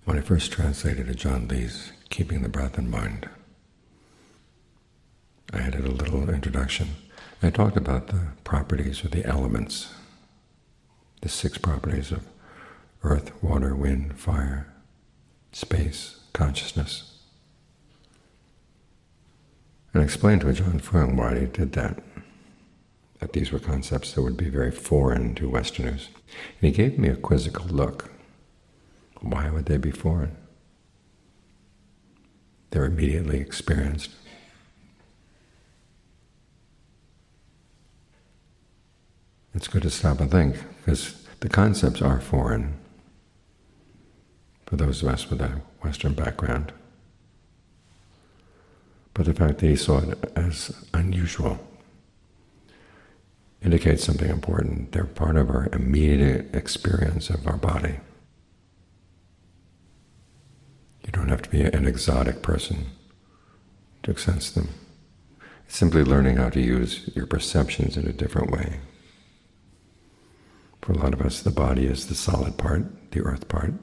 When I first translated John Lee's Keeping the Breath in Mind, I added a little introduction. I talked about the properties or the elements, the 6 properties of earth, water, wind, fire, space, consciousness. And I explained to Ajahn Fuang why he did that these were concepts that would be very foreign to Westerners. And he gave me a quizzical look. Why would they be foreign? They're immediately experienced. It's good to stop and think, because the concepts are foreign for those of us with a Western background. But the fact that he saw it as unusual indicates something important. They're part of our immediate experience of our body. You don't have to be an exotic person to sense them. It's simply learning how to use your perceptions in a different way. For a lot of us, the body is the solid part, the earth part.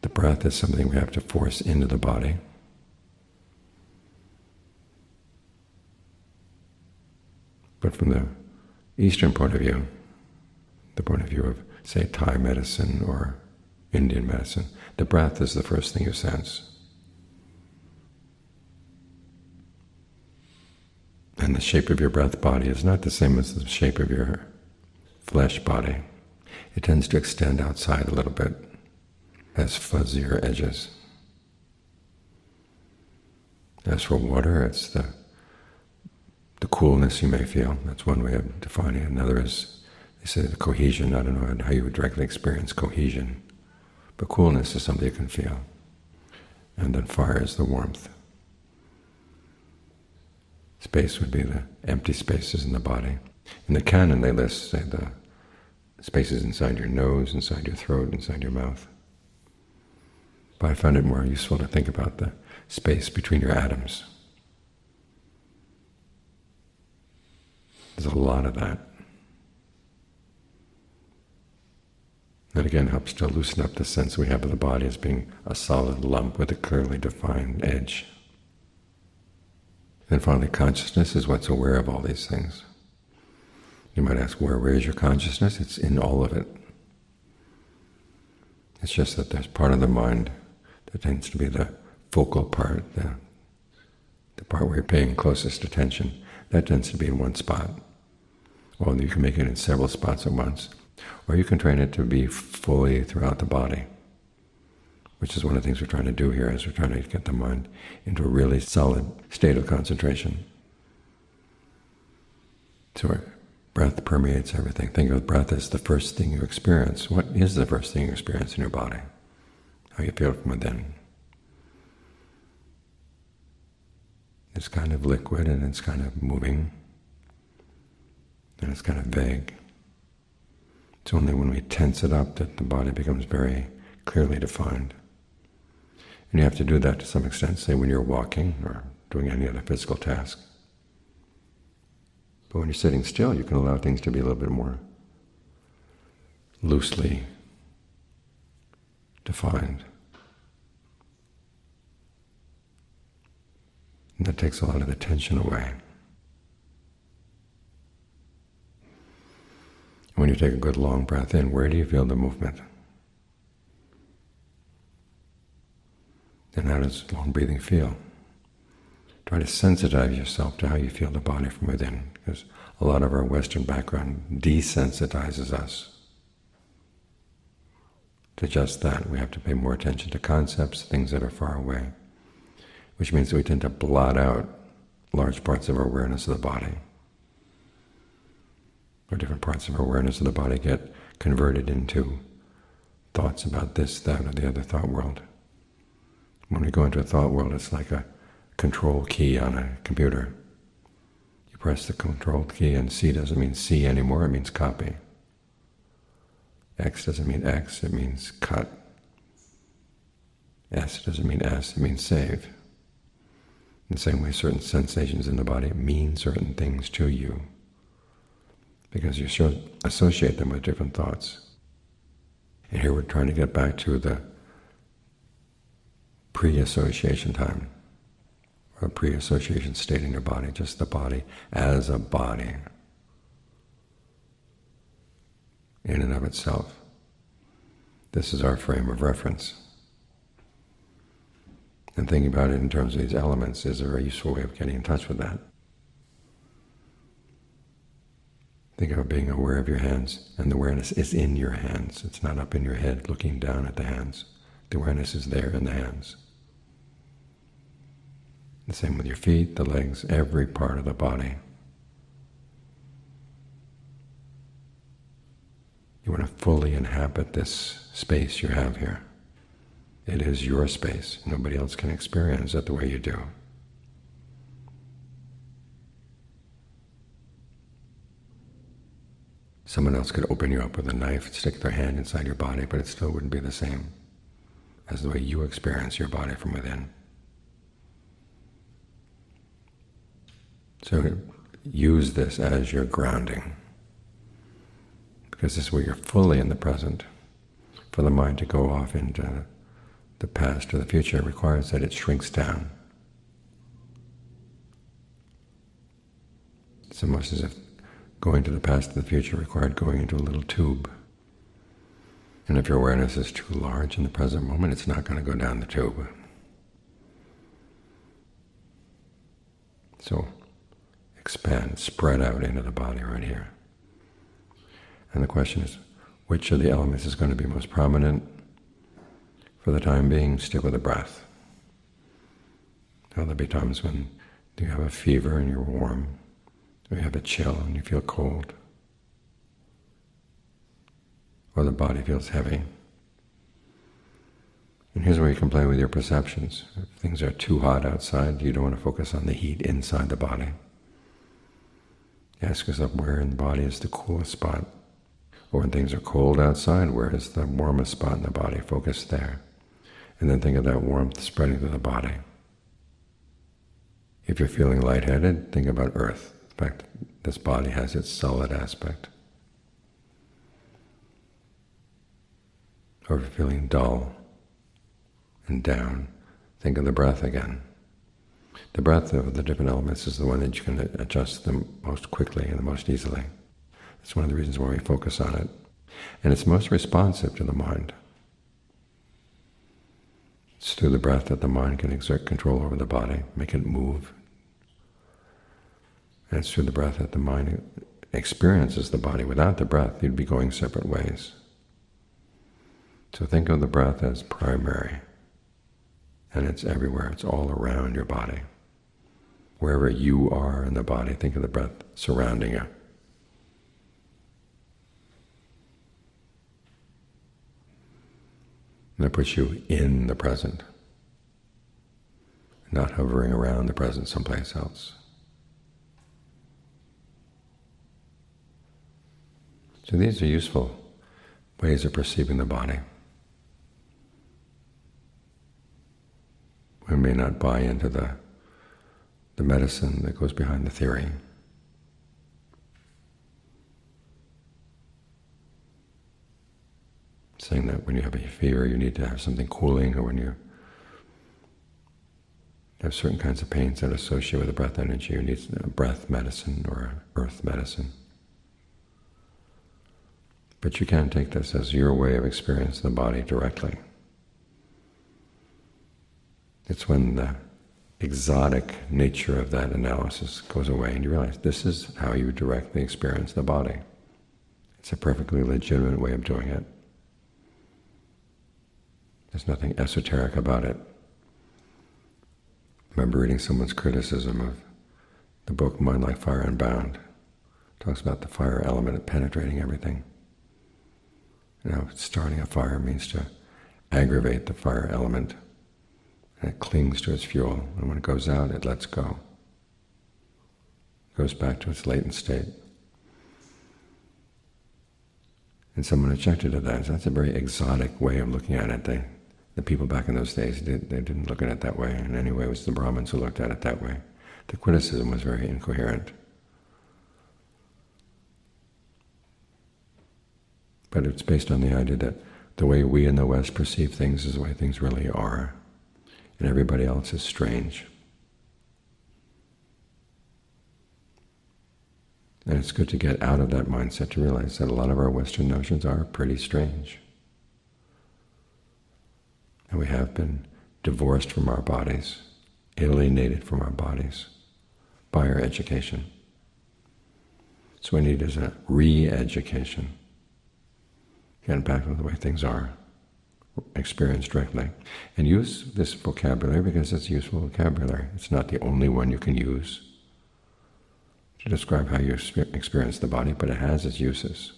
The breath is something we have to force into the body. But from the Eastern point of view, the point of view of, say, Thai medicine or Indian medicine, the breath is the first thing you sense. And the shape of your breath body is not the same as the shape of your flesh body. It tends to extend outside a little bit, has fuzzier edges. As for water, it's the coolness you may feel. That's one way of defining it. Another is, they say, the cohesion. I don't know how you would directly experience cohesion, but coolness is something you can feel. And then fire is the warmth. Space would be the empty spaces in the body. In the canon they list, say, the spaces inside your nose, inside your throat, inside your mouth. But I find it more useful to think about the space between your atoms. There's a lot of that. That again helps to loosen up the sense we have of the body as being a solid lump with a clearly defined edge. And finally, consciousness is what's aware of all these things. You might ask, where is your consciousness? It's in all of it. It's just that there's part of the mind that tends to be the focal part, the part where you're paying closest attention. That tends to be in one spot. Well, you can make it in several spots at once. Or you can train it to be fully throughout the body, which is one of the things we're trying to do here, as we're trying to get the mind into a really solid state of concentration. So our breath permeates everything. Think of breath as the first thing you experience. What is the first thing you experience in your body? How you feel from within. It's kind of liquid and it's kind of moving and it's kind of vague. It's only when we tense it up that the body becomes very clearly defined. And you have to do that to some extent, say when you're walking or doing any other physical task. But when you're sitting still, you can allow things to be a little bit more loosely defined. And that takes a lot of the tension away. When you take a good long breath in, where do you feel the movement? And how does long breathing feel? Try to sensitize yourself to how you feel the body from within, because a lot of our Western background desensitizes us to just that. We have to pay more attention to concepts, things that are far away, which means that we tend to blot out large parts of our awareness of the body. Or different parts of our awareness of the body get converted into thoughts about this, that, or the other thought world. When we go into a thought world, it's like a control key on a computer. You press the control key and C doesn't mean see anymore, it means copy. X doesn't mean X, it means cut. S doesn't mean S, it means save. In the same way, certain sensations in the body mean certain things to you, because you associate them with different thoughts. And here we're trying to get back to the pre-association time, or a pre-association state in your body, just the body as a body in and of itself. This is our frame of reference. And thinking about it in terms of these elements is a very useful way of getting in touch with that. Think of being aware of your hands, and the awareness is in your hands. It's not up in your head looking down at the hands. The awareness is there in the hands. The same with your feet, the legs, every part of the body. You want to fully inhabit this space you have here. It is your space. Nobody else can experience it the way you do. Someone else could open you up with a knife and stick their hand inside your body, but it still wouldn't be the same as the way you experience your body from within. So use this as your grounding, because this is where you're fully in the present. For the mind to go off into the past or the future requires that it shrinks down. It's almost as if going to the past and the future required going into a little tube. And if your awareness is too large in the present moment, it's not going to go down the tube. So expand, spread out into the body right here. And the question is, which of the elements is going to be most prominent? For the time being, stick with the breath. There'll be times when you have a fever and you're warm, or you have a chill and you feel cold, or the body feels heavy. And here's where you can play with your perceptions. If things are too hot outside, you don't want to focus on the heat inside the body. Ask yourself, where in the body is the coolest spot? Or when things are cold outside, where is the warmest spot in the body? Focus there. And then think of that warmth spreading through the body. If you're feeling lightheaded, think about earth. In fact, this body has its solid aspect. Or if you're feeling dull and down, think of the breath again. The breath of the different elements is the one that you can adjust the most quickly and the most easily. That's one of the reasons why we focus on it. And it's most responsive to the mind. It's through the breath that the mind can exert control over the body, make it move. And it's through the breath that the mind experiences the body. Without the breath, you'd be going separate ways. So think of the breath as primary, and it's everywhere. It's all around your body. Wherever you are in the body, think of the breath surrounding you. And that puts you in the present, not hovering around the present someplace else. So these are useful ways of perceiving the body. We may not buy into the medicine that goes behind the theory. Saying that when you have a fever, you need to have something cooling, or when you have certain kinds of pains that associate with the breath energy, you need a breath medicine or earth medicine. But you can take this as your way of experiencing the body directly. It's when the exotic nature of that analysis goes away and you realize this is how you directly experience the body. It's a perfectly legitimate way of doing it. There's nothing esoteric about it. I remember reading someone's criticism of the book Mind Like Fire Unbound. It talks about the fire element penetrating everything. You know, starting a fire means to aggravate the fire element, and it clings to its fuel, and when it goes out, it lets go. It goes back to its latent state. And someone objected to that. That's a very exotic way of looking at it. The people back in those days, they didn't look at it that way. In any way, it was the Brahmins who looked at it that way. The criticism was very incoherent. But it's based on the idea that the way we in the West perceive things is the way things really are. and everybody else is strange. And it's good to get out of that mindset to realize that a lot of our Western notions are pretty strange. And we have been divorced from our bodies, alienated from our bodies by our education. So what we need is a re-education. Get back to the way things are, experienced directly. And use this vocabulary because it's useful vocabulary. It's not the only one you can use to describe how you experience the body, but it has its uses.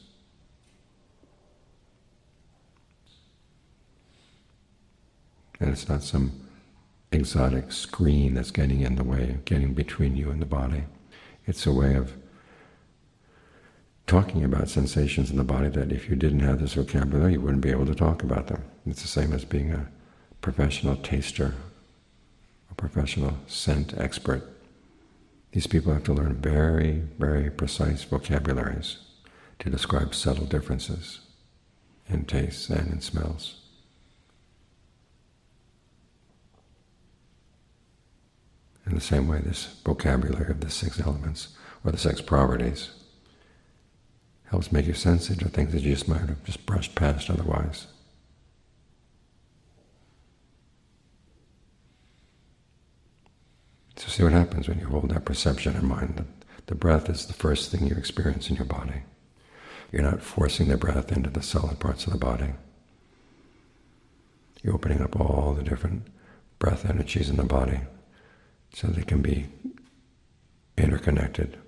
And it's not some exotic screen that's getting in the way, getting between you and the body. It's a way of talking about sensations in the body that if you didn't have this vocabulary, you wouldn't be able to talk about them. It's the same as being a professional taster, a professional scent expert. These people have to learn very, very precise vocabularies to describe subtle differences in tastes and in smells. In the same way, this vocabulary of the 6 elements, or the 6 properties, helps make you sensitive to things that you just might have just brushed past otherwise. So see what happens when you hold that perception in mind, that the breath is the first thing you experience in your body. You're not forcing the breath into the solid parts of the body. You're opening up all the different breath energies in the body so they can be interconnected.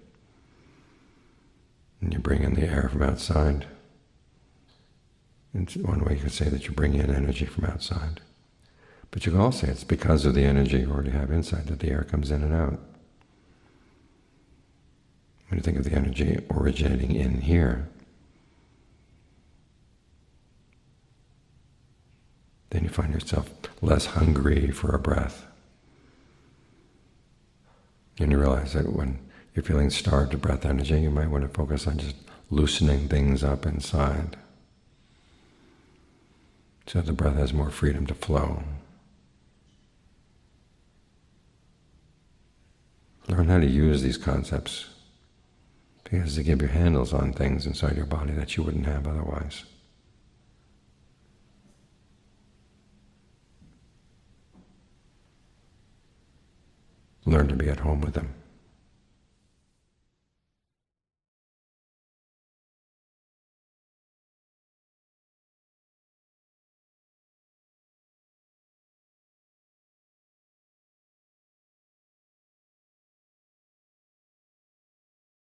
And you bring in the air from outside. And one way you could say that you bring in energy from outside. But you can also say it's because of the energy you already have inside that the air comes in and out. When you think of the energy originating in here, then you find yourself less hungry for a breath. And you realize that when you're feeling starved of breath energy, you might want to focus on just loosening things up inside so the breath has more freedom to flow. Learn how to use these concepts because they give you handles on things inside your body that you wouldn't have otherwise. Learn to be at home with them.